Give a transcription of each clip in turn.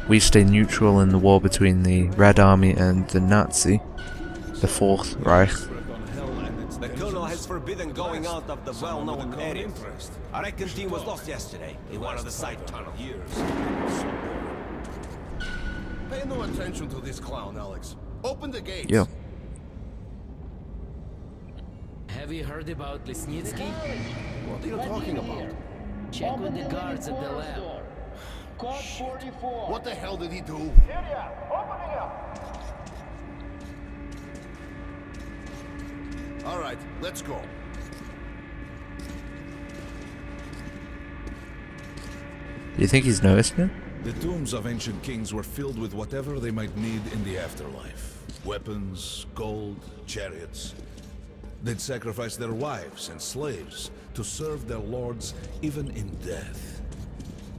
We stay neutral in the war between the Red Army and the Nazi, the Fourth Reich. The colonel has forbidden going out of the well-known areas. Our reckon team was lost yesterday in one of the side tunnels. Pay no attention to this clown, Alex. Open the gates. Yeah. Have you heard about Lesnitsky? What are you talking about? Check with the guards at the lab. Code 44. What the hell did he do? Syria, opening up. All right, let's go. Do you think he's noticed me? The tombs of ancient kings were filled with whatever they might need in the afterlife. Weapons, gold, chariots. They'd sacrifice their wives and slaves to serve their lords even in death.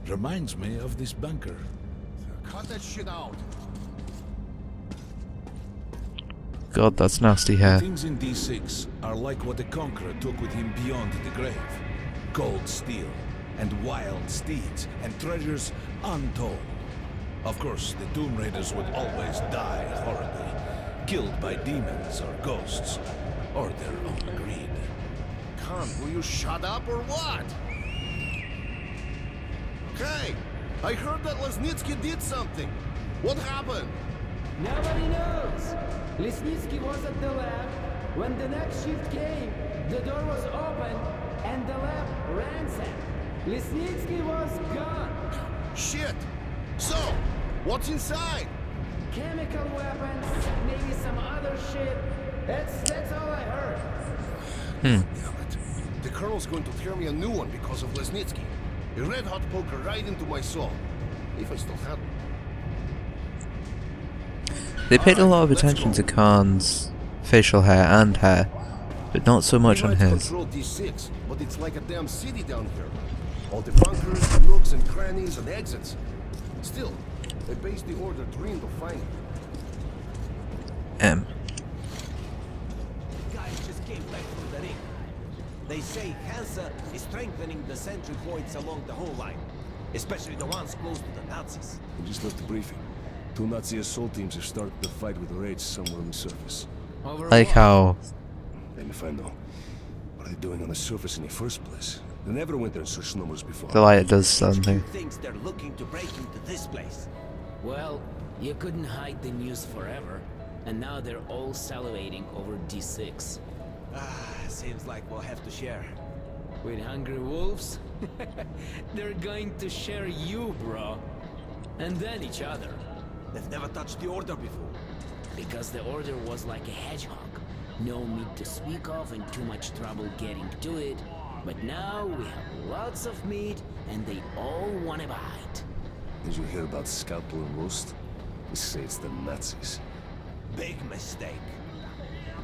Reminds me of this bunker. Cut that shit out. God, that's nasty hair. Things in D6 are like what the Conqueror took with him beyond the grave. Gold steel, and wild steeds, and treasures untold. Of course, the Tomb Raiders would always die horribly, killed by demons or ghosts, or their own greed. Khan, will you shut up or what? Hey, I heard that Lesnitsky did something. What happened? Nobody knows. Lesnitsky was at the lab. When the next shift came, the door was open and the lab ransacked. Lesnitsky was gone. Shit. So, what's inside? Chemical weapons, maybe some other shit. That's all I heard. Damn it. The colonel's going to tear me a new one because of Lesnitsky. A red-hot poker right into my soul. If I still had one. They paid a lot of attention to Khan's facial hair and hair, but not so much We on might his. control D6, but it's like a damn city down here. All the bunkers, nooks and crannies and exits. Still, they based the order dream to find it. M. Guys just came back from the ring. They say Hansa is strengthening the sentry points along the whole line, especially the ones close to the Nazis. We just left the briefing. 2 Nazi assault teams have started the fight with raids somewhere on the surface. Like how Let me find out. What are they doing on the surface in the first place? They never went there in such numbers before. the light does something. Thinks they're looking to break into this place. Well, you couldn't hide the news forever, and now they're all salivating over D6. Seems like we'll have to share. With hungry wolves? They're going to share you, bro. And then each other. They've never touched the order before. Because the order was like a hedgehog. No meat to speak of and too much trouble getting to it. But now we have lots of meat and they all want a bite. Did you hear about scalpel and roast? They say it's the Nazis. Big mistake.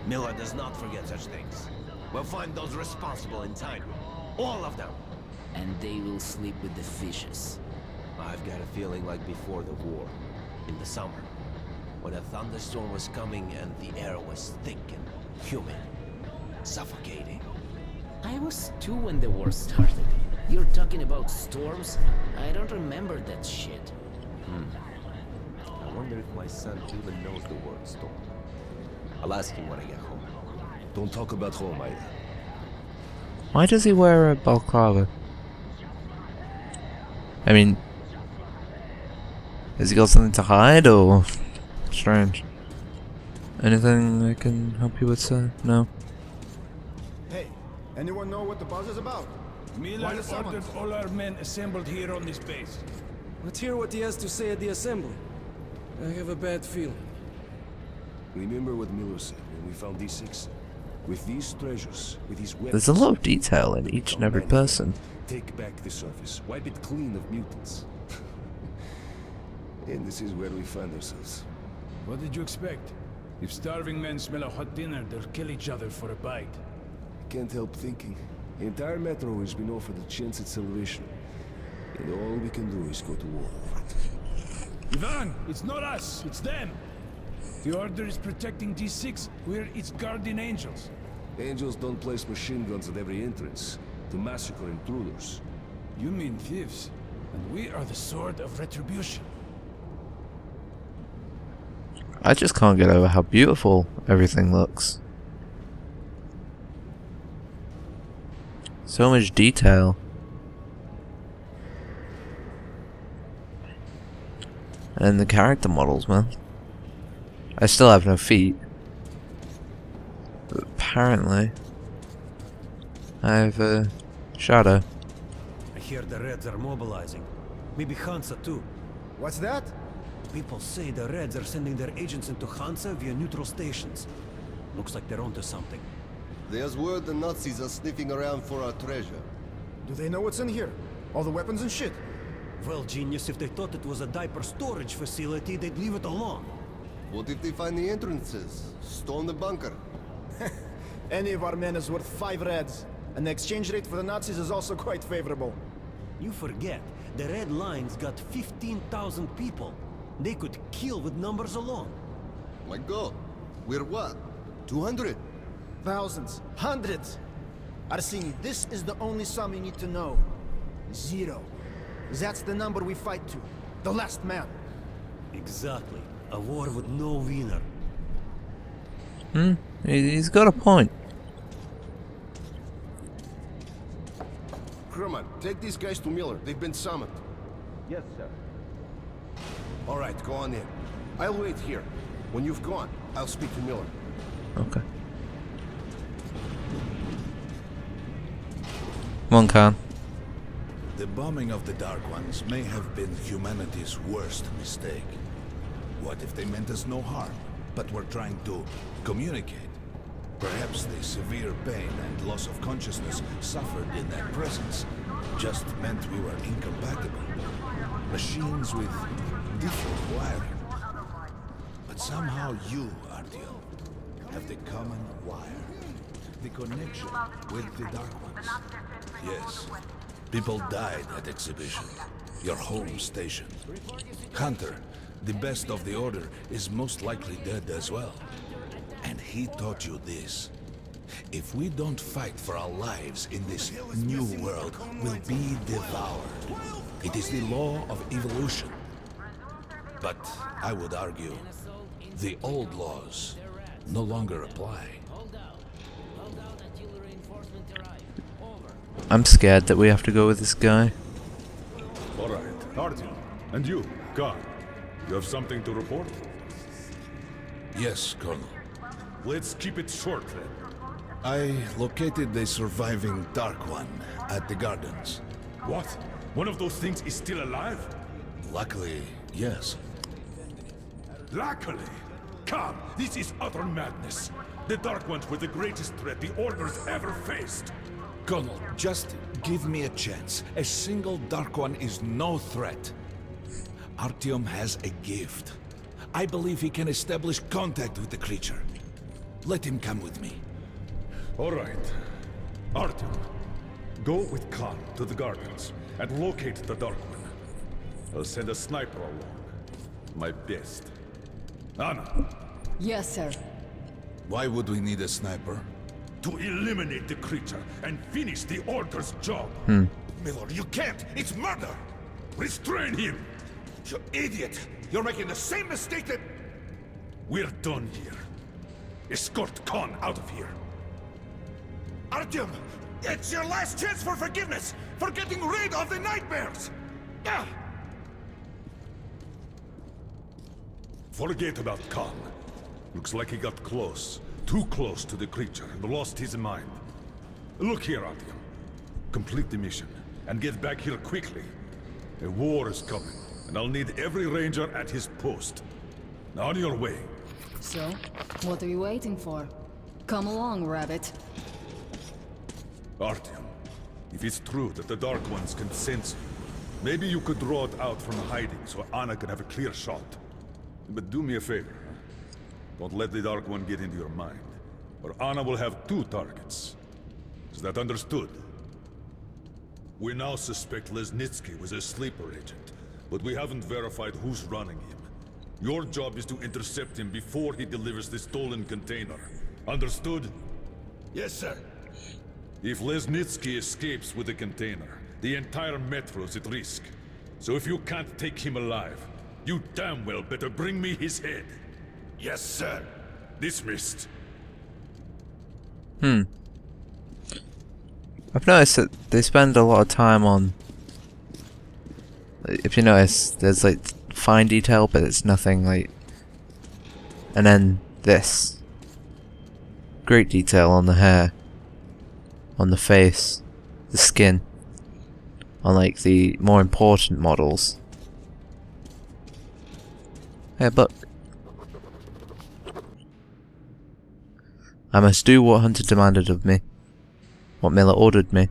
Miller does not forget such things. We'll find those responsible in time. All of them. And they will sleep with the fishes. I've got a feeling like before the war. In the summer. When a thunderstorm was coming and the air was thick and humid. Suffocating. I was 2 when the war started. You're talking about storms? I don't remember that shit. I wonder if my son even knows the word storm. I'll ask him when I get home. Don't talk about home either. Why does he wear a balaclava? I mean, has he got something to hide or strange? Anything I can help you with, sir? No. Hey, anyone know what the buzz is about? Miller ordered all our men assembled here on this base. Let's hear what he has to say at the assembly. I have a bad feeling. Remember what Miller said when we found D6? With these treasures, with these weapons... There's a lot of detail in each and every person. Take back the surface, wipe it clean of mutants. And this is where we find ourselves. What did you expect? If starving men smell a hot dinner, they'll kill each other for a bite. I can't help thinking. The entire Metro has been offered a chance at salvation. And all we can do is go to war. Ivan, it's not us, it's them. The Order is protecting D6. We're its guardian angels. Angels don't place machine guns at every entrance to massacre intruders. You mean thieves. And we are the sword of retribution. I just can't get over how beautiful everything looks. So much detail. And the character models, man. I still have no feet. But apparently, I have a shadow. I hear the Reds are mobilizing. Maybe Hansa too. What's that? People say the Reds are sending their agents into Hansa via neutral stations. Looks like they're onto something. There's word the Nazis are sniffing around for our treasure. Do they know what's in here? All the weapons and shit? Well, genius, if they thought it was a diaper storage facility, they'd leave it alone. What if they find the entrances? Storm the bunker? Any of our men is worth 5 Reds. And the exchange rate for the Nazis is also quite favorable. You forget, the Red Line's got 15,000 people. They could kill with numbers alone. My god. We're what? 200? Thousands. Hundreds. Arsini, this is the only sum you need to know. 0. That's the number we fight to. The last man. Exactly. A war with no winner. He's got a point. Herman, take these guys to Miller. They've been summoned. Yes, sir. All right, go on in. I'll wait here. When you've gone, I'll speak to Miller. Okay. Come on, Khan. The bombing of the Dark Ones may have been humanity's worst mistake. What if they meant us no harm, but were trying to communicate? Perhaps the severe pain and loss of consciousness suffered in their presence just meant we were incompatible. Machines with different wiring. But somehow you, Artyom, have the common wire. The connection with the Dark Ones. Yes. People died at exhibition. Your home station. Hunter, the best of the Order, is most likely dead as well. And he taught you this. If we don't fight for our lives in this new world, we'll be devoured. It is the law of evolution. But I would argue, the old laws no longer apply. I'm scared that we have to go with this guy. All right, Artyom, and you, Khan, you have something to report? Yes, Colonel. Let's keep it short then. I located the surviving Dark One at the gardens. What? One of those things is still alive? Luckily, yes. Luckily? Come, this is utter madness. The Dark Ones were the greatest threat the Order's ever faced. Colonel, just give me a chance. A single Dark One is no threat. Artyom has a gift. I believe he can establish contact with the creature. Let him come with me. All right. Artyom, go with Khan to the gardens and locate the Dark One. I'll send a sniper along. My best. Anna. Yes, sir. Why would we need a sniper? To eliminate the creature and finish the Order's job. Miller, you can't! It's murder! Restrain him! You idiot! You're making the same mistake that... We're done here. Escort Khan out of here. Artyom! It's your last chance for forgiveness! For getting rid of the nightmares! Ah! Forget about Khan. Looks like he got close. Too close to the creature and lost his mind. Look here, Artyom. Complete the mission and get back here quickly. A war is coming, and I'll need every ranger at his post. Now on your way. So, what are you waiting for? Come along, Rabbit. Artyom, if it's true that the Dark Ones can sense you, maybe you could draw it out from hiding so Anna can have a clear shot. But do me a favor. Don't let the Dark One get into your mind, or Anna will have 2 targets. Is that understood? We now suspect Lesnitsky was a sleeper agent, but we haven't verified who's running him. Your job is to intercept him before he delivers the stolen container. Understood? Yes, sir. If Lesnitsky escapes with the container, the entire Metro is at risk. So if you can't take him alive, you damn well better bring me his head. Yes, sir. Dismissed. I've noticed that they spend a lot of time on... If you notice, there's like fine detail, but it's nothing like... And then this. Great detail on the hair. On the face. The skin. On like the more important models. Hey, look. I must do what Hunter demanded of me. What Miller ordered me.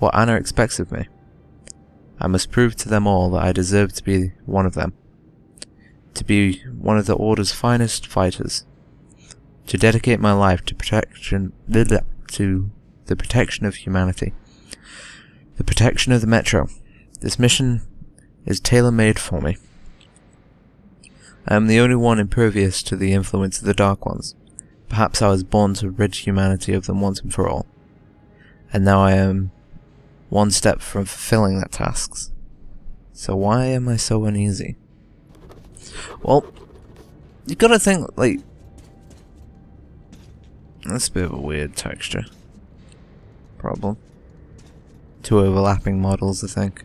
What Anna expects of me. I must prove to them all that I deserve to be one of them. To be one of the Order's finest fighters. To dedicate my life to the protection of humanity. The protection of the Metro. This mission is tailor-made for me. I am the only one impervious to the influence of the Dark Ones. Perhaps I was born to rid humanity of them once and for all. And now I am one step from fulfilling that task. So why am I so uneasy? Well, you gotta think, like... That's a bit of a weird texture. Problem. Two overlapping models, I think.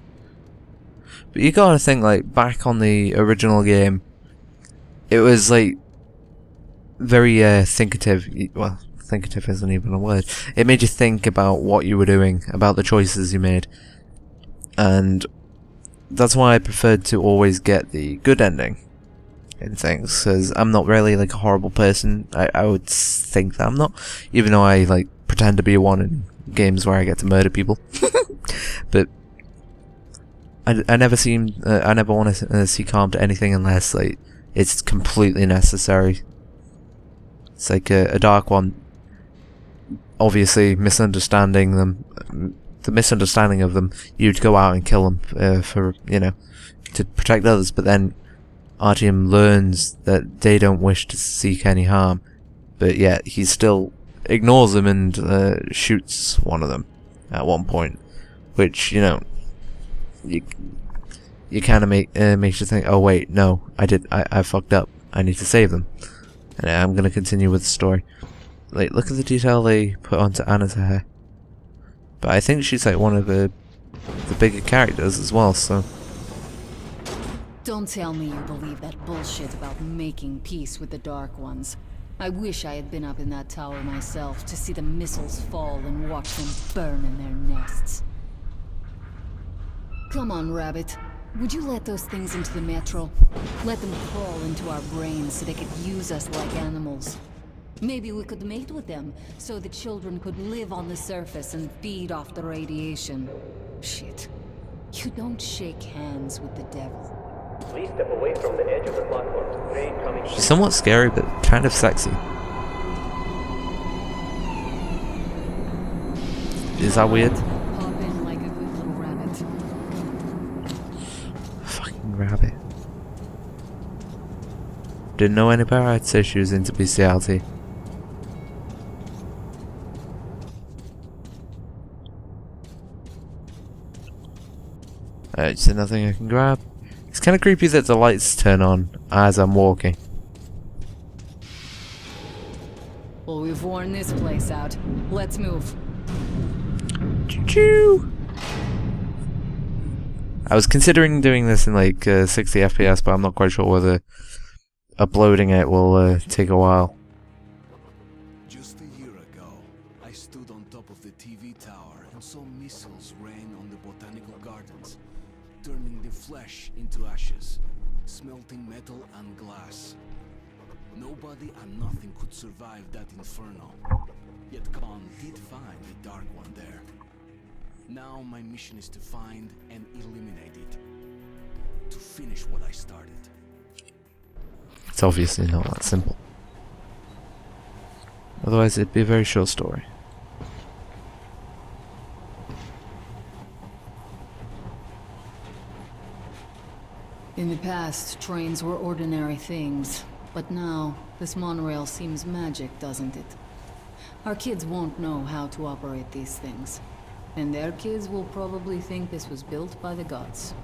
But you gotta think, like, back on the original game, it was, like, very, thinkative. Well, thinkative isn't even a word. It made you think about what you were doing, about the choices you made. And that's why I preferred to always get the good ending in things, because I'm not really, like, a horrible person. I would think that I'm not, even though I, like, pretend to be one in games where I get to murder people. But I never want to see calm to anything unless, like, it's completely necessary. It's like a Dark One, obviously misunderstanding them, the misunderstanding of them, you'd go out and kill them for, you know, to protect others, but then Artyom learns that they don't wish to seek any harm, but yet he still ignores them and shoots one of them at one point, which, you know, you kind of makes you think, oh wait, no, I fucked up, I need to save them. And I'm gonna continue with the story. Like, look at the detail they put onto Anna's hair. But I think she's like one of the bigger characters as well, so... Don't tell me you believe that bullshit about making peace with the Dark Ones. I wish I had been up in that tower myself to see the missiles fall and watch them burn in their nests. Come on, Rabbit. Would you let those things into the Metro? Let them crawl into our brains so they could use us like animals. Maybe we could mate with them, so the children could live on the surface and feed off the radiation. Shit. You don't shake hands with the devil. Please step away from the edge of the platform. Train coming. She's somewhat scary, but kind of sexy. Is that weird? Hop in like a good little rabbit. Fucking rabbit. Didn't know any better, I'd say she was into bestiality. Is there nothing I can grab? It's kind of creepy that the lights turn on as I'm walking. Well, we've worn this place out. Let's move. Choo-choo! I was considering doing this in like 60 FPS, but I'm not quite sure whether uploading it will take a while. Just a year ago, I stood on top of the TV tower and saw missiles rain on the botanical gardens, turning the flesh into ashes, smelting metal and glass. Nobody and nothing could survive that inferno. Yet Khan did find the Dark One there. Now my mission is to find and eliminate it. To finish what I started. It's obviously not that simple. Otherwise it'd be a very short story. In the past, trains were ordinary things. But now, this monorail seems magic, doesn't it? Our kids won't know how to operate these things. And their kids will probably think this was built by the gods.